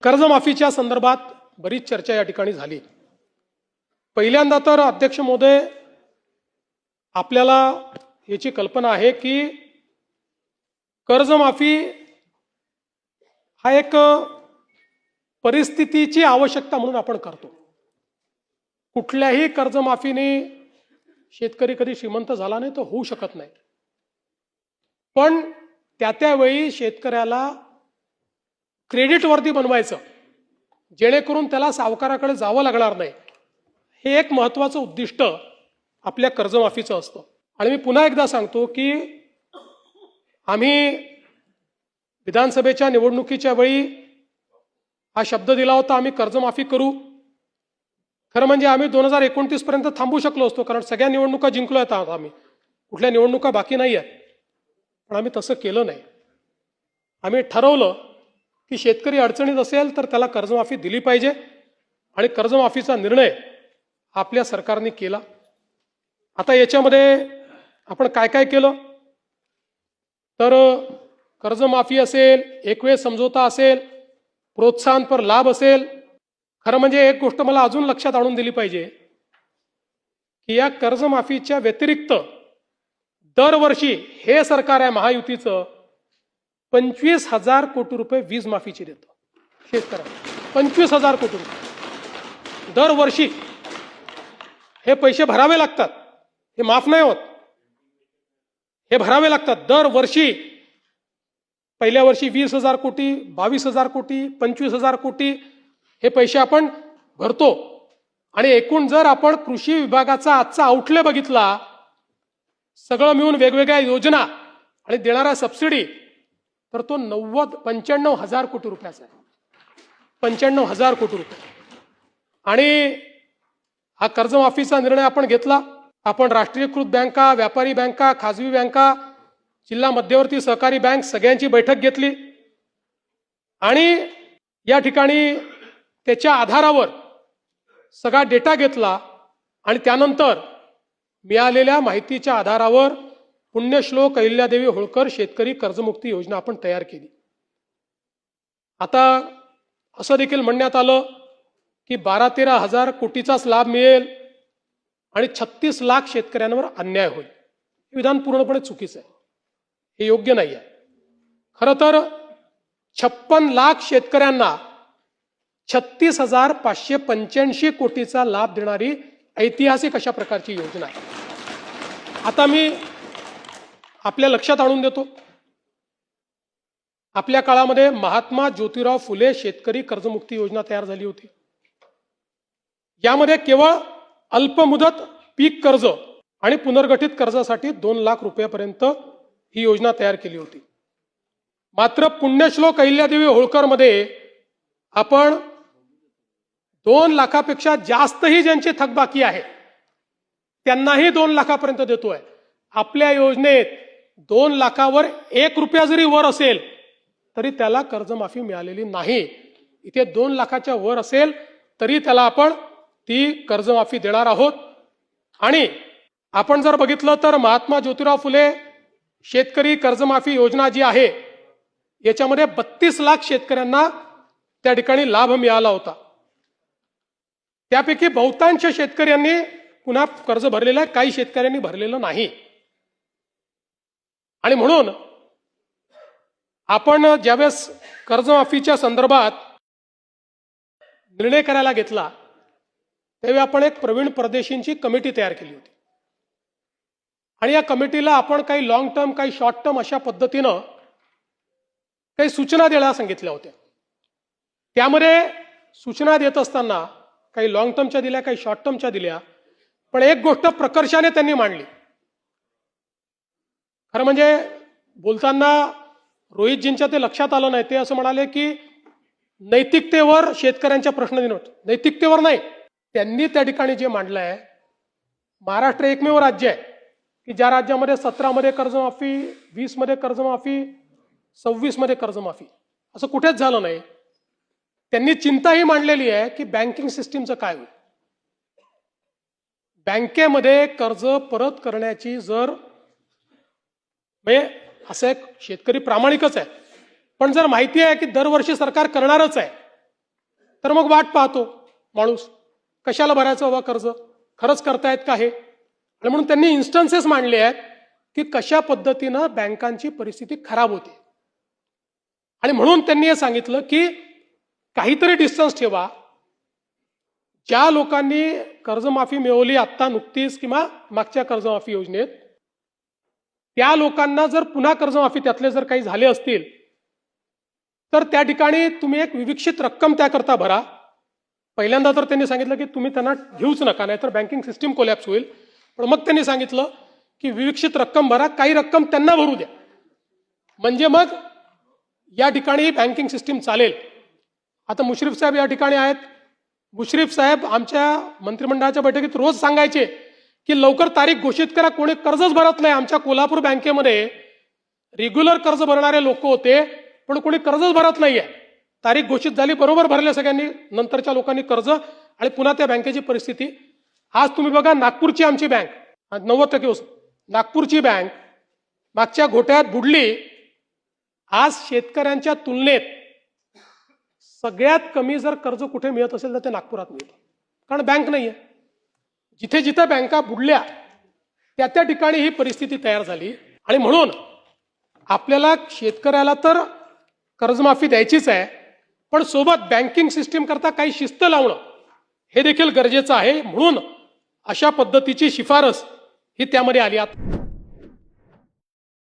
कर्जमाफीच्या संदर्भात बरीच चर्चा या ठिकाणी झाली। पहिल्यांदा तर अध्यक्ष महोदय, आपल्याला याची कल्पना आहे की कर्जमाफी हा एक परिस्थितीची आवश्यकता म्हणून आपण करतो। कुठल्याही कर्जमाफीने शेतकरी कधी श्रीमंत झाला नाही, तो होऊ शकत नाही। पण त्यावेळी शेतकऱ्याला क्रेडिटवर्दी बनवायचं, जेणेकरून त्याला सावकाराकडे जावं लागणार नाही, हे एक महत्त्वाचं उद्दिष्ट आपल्या कर्जमाफीचं असतं। आणि मी पुन्हा एकदा सांगतो की आम्ही विधानसभेच्या निवडणुकीच्या वेळी हा शब्द दिला होता, आम्ही कर्जमाफी करू। खरं म्हणजे आम्ही 2029 पर्यंत थांबू शकलो असतो, कारण सगळ्या निवडणुका जिंकलो आहेत आम्ही, कुठल्या निवडणुका बाकी नाही आहेत। पण आम्ही तसं केलं नाही। आम्ही ठरवलं की शेतकरी अडचणीत असेल तर त्याला कर्जमाफी दिली पाहिजे, आणि कर्जमाफीचा निर्णय आपल्या सरकारने केला। आता याच्यामध्ये आपण काय काय केलं तर कर्जमाफी असेल, एकवेळ समझोता असेल, प्रोत्साहनपर लाभ असेल। खरं म्हणजे एक गोष्ट मला अजून लक्षात आणून दिली पाहिजे की या कर्जमाफीच्या व्यतिरिक्त दरवर्षी हे सरकार आहे महायुतीचं 25,000 कोटी रुपये वीज माफीची देतं शेतकऱ्यांना। 25,000 कोटी रुपये दरवर्षी हे पैसे भरावे लागतात, हे माफ नाही होत, हे भरावे लागतात दरवर्षी। पहिल्या वर्षी 20,000 कोटी, 22,000 कोटी, 25,000 कोटी हे पैसे आपण भरतो। आणि एकूण जर आपण कृषी विभागाचा आजचा आउटले बघितला, सगळं मिळून वेगवेगळ्या योजना आणि देणारा सबसिडी, तर तो 95,000 कोटी रुपयाचा आहे। 95,000 कोटी रुपये। आणि हा कर्जमाफीचा निर्णय आपण घेतला। आपण राष्ट्रीयकृत बँका, व्यापारी बँका, खाजगी बँका, जिल्हा मध्यवर्ती सहकारी बँक सगळ्यांची बैठक घेतली, आणि या ठिकाणी त्याच्या आधारावर सगळा डेटा घेतला, आणि त्यानंतर मिळालेल्या माहितीच्या आधारावर पुण्यश्लोक अहिल्यादेवी होळकर शेतकरी कर्जमुक्ती योजना आपण तयार केली। आता असं देखील म्हणण्यात आलं की 12-13 हजार कोटीचाच लाभ मिळेल आणि 36 लाख शेतकऱ्यांवर अन्याय होईल। हे विधान पूर्णपणे चुकीचं आहे, हे योग्य नाही आहे। खरं तर 56 लाख शेतकऱ्यांना 36,585 कोटीचा लाभ देणारी ऐतिहासिक अशा प्रकारची योजना आहे। आता मी आपल्या लक्षात आणून देतो, आपल्या काळामध्ये महात्मा ज्योतिराव फुले शेतकरी कर्जमुक्ती योजना तयार झाली होती। यामध्ये केवळ अल्पमुदत पीक कर्ज आणि पुनर्गठित कर्जासाठी 2 लाख रुपयापर्यंत ही योजना तयार केली होती। मात्र पुण्यश्लोक अहिल्यादेवी होळकर मध्ये आपण 2 लाखापेक्षा जास्तही ज्यांची थकबाकी आहे त्यांनाही 2 लाखापर्यंत देतोय। आपल्या योजनेत 2 लाखावर 1 रुपया जरी वर असेल तरी त्याला कर्जमाफी मिळालेली नाही। इथे 2 लाखाच्या वर असेल तरी त्याला आपण ती कर्जमाफी देणार आहोत। आणि आपण जर बघितलं तर महात्मा ज्योतिराव फुले शेतकरी कर्जमाफी योजना जी आहे, याच्यामध्ये 32 लाख शेतकऱ्यांना त्या ठिकाणी लाभ मिळाला होता। त्यापैकी बहुतांश शेतकऱ्यांनी पुन्हा कर्ज भरलेलं आहे, काही शेतकऱ्यांनी भरलेलं नाही। आणि म्हणून आपण ज्यावेळेस कर्जमाफीच्या संदर्भात निर्णय करायला घेतला, त्यावेळी आपण एक प्रवीण परदेशींची कमिटी तयार केली होती, आणि या कमिटीला आपण काही लॉंग टर्म, काही शॉर्ट टर्म अशा पद्धतीनं काही सूचना द्यायला सांगितल्या होत्या। त्यामध्ये सूचना देत असताना काही लॉंग टर्मच्या दिल्या, काही शॉर्ट टर्मच्या दिल्या, पण एक गोष्ट प्रकर्षाने त्यांनी मांडली। खरं म्हणजे बोलताना रोहितजींच्या ते लक्षात आलं नाही, ते असं म्हणाले की नैतिकतेवर शेतकऱ्यांच्या प्रश्न नैतिकतेवर नाही, त्यांनी त्या ठिकाणी जे मांडलं आहे, महाराष्ट्र एकमेव राज्य आहे की ज्या राज्यामध्ये 17 मध्ये कर्जमाफी, 20 मध्ये कर्जमाफी, 26 मध्ये कर्जमाफी, असं कुठेच झालं नाही। त्यांनी चिंताही मांडलेली आहे की बँकिंग सिस्टीमचं काय होईल। बँकेमध्ये कर्ज परत करण्याची जर म्हणजे असं एक शेतकरी प्रामाणिकच आहे, पण जर माहिती आहे की दरवर्षी सरकार करणारच आहे, तर मग वाट पाहतो माणूस, कशाला भरायचं बाबा कर्ज, खरंच करतायत का हे. आणि म्हणून त्यांनी इन्स्टन्सेस मांडले आहेत की कशा पद्धतीनं बँकांची परिस्थिती खराब होते. आणि म्हणून त्यांनी हे सांगितलं की काहीतरी डिस्टन्स ठेवा. ज्या लोकांनी कर्जमाफी मिळवली आत्ता नुकतीच किंवा मागच्या कर्जमाफी योजनेत, त्या लोकांना जर पुन्हा कर्जमाफी त्यातले जर काही झाले असतील तर त्या ठिकाणी तुम्ही एक विविक्षित रक्कम त्याकरता भरा. पहिल्यांदा तर त्यांनी सांगितलं की तुम्ही त्यांना घेऊच नका, नाहीतर बँकिंग सिस्टीम कोलॅप्स होईल. पण मग त्यांनी सांगितलं की विविक्षित रक्कम भरा, काही रक्कम त्यांना भरू द्या, म्हणजे मग या ठिकाणी बँकिंग सिस्टीम चालेल. आता मुश्रीफ साहेब या ठिकाणी आहेत. मुश्रीफ साहेब आमच्या मंत्रिमंडळाच्या बैठकीत रोज सांगायचे की लवकर तारीख घोषित करा, कोणी कर्जच भरत नाही. आमच्या कोल्हापूर बँकेमध्ये रेग्युलर कर्ज भरणारे लोक होते, पण कोणी कर्जच भरत नाहीये. तारीख घोषित झाली, बरोबर भरले सगळ्यांनी, नंतरच्या लोकांनी कर्ज, आणि पुन्हा त्या बँकेची परिस्थिती. आज तुम्ही बघा, नागपूरची आमची बँक 90% नागपूरची बँक मागच्या घोटाळ्यात बुडली. आज शेतकऱ्यांच्या तुलनेत सगळ्यात कमी जर कर्ज कुठे मिळत असेल तर ते नागपुरात मिळतं, कारण बँक नाहीये. जिथे जिथे बँका बुडल्या त्या त्या ठिकाणी ही परिस्थिती तयार झाली. आणि म्हणून आपल्याला शेतकऱ्याला तर कर्जमाफी द्यायचीच आहे, पण सोबत बँकिंग सिस्टीम करता काही शिस्त लावणं हे देखील गरजेचं आहे. म्हणून अशा पद्धतीची शिफारस ही त्यामध्ये आली.